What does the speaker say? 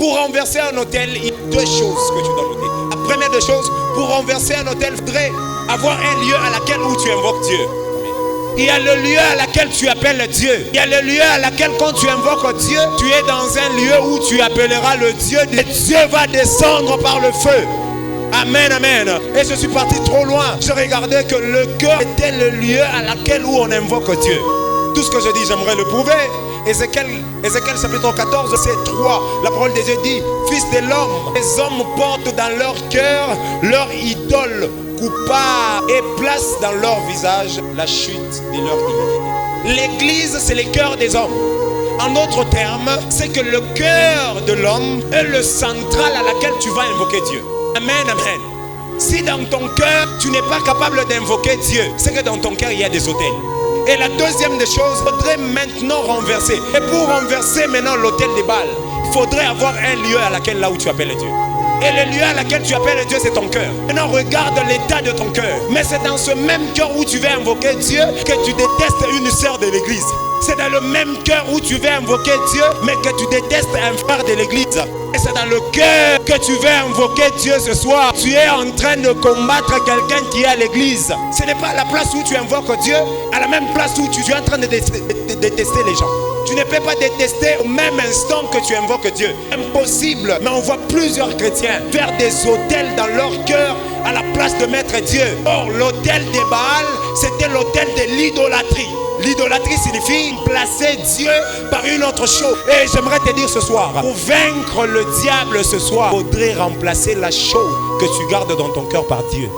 Pour renverser un hôtel, il y a deux choses que tu dois noter. La première des choses, pour renverser un hôtel, il faudrait avoir un lieu à laquelle où tu invoques Dieu. Il y a le lieu à laquelle tu appelles Dieu. Il y a le lieu à laquelle quand tu invoques Dieu, tu es dans un lieu où tu appelleras le Dieu. Et Dieu va descendre par le feu. Amen, amen. Et je suis parti trop loin. Je regardais que le cœur était le lieu à laquelle où on invoque Dieu. Tout ce que je dis, j'aimerais le prouver. Ézéchiel chapitre 14, verset 3. La parole de Dieu dit: Fils de l'homme, les hommes portent dans leur cœur leur idole coupable et placent dans leur visage la chute de leur iniquité. L'église, c'est le cœur des hommes. En d'autres termes, c'est que le cœur de l'homme est le central à laquelle tu vas invoquer Dieu. Amen, amen. Si dans ton cœur, tu n'es pas capable d'invoquer Dieu, c'est que dans ton cœur, il y a des autels. Et la deuxième des choses, il faudrait maintenant renverser. Et pour renverser maintenant l'autel des Baals, il faudrait avoir un lieu à laquelle là où tu appelles Dieu. Et le lieu à laquelle tu appelles Dieu, c'est ton cœur. Maintenant, regarde l'état de ton cœur. Mais c'est dans ce même cœur où tu veux invoquer Dieu que tu détestes une sœur de l'église. C'est dans le même cœur où tu veux invoquer Dieu, mais que tu détestes un frère de l'église. Et c'est dans le cœur que tu veux invoquer Dieu ce soir. Tu es en train de combattre quelqu'un qui est à l'église. Ce n'est pas la place où tu invoques Dieu, à la même place où tu es en train de détester les gens. Tu ne peux pas détester au même instant que tu invoques Dieu. Impossible. Mais on voit plusieurs chrétiens faire des autels dans leur cœur à la place de mettre Dieu. Or, l'autel des Baals, c'était l'autel de l'idolâtrie. L'idolâtrie signifie placer Dieu par une autre chose. Et j'aimerais te dire ce soir, pour vaincre le diable ce soir, il faudrait remplacer la chose que tu gardes dans ton cœur par Dieu.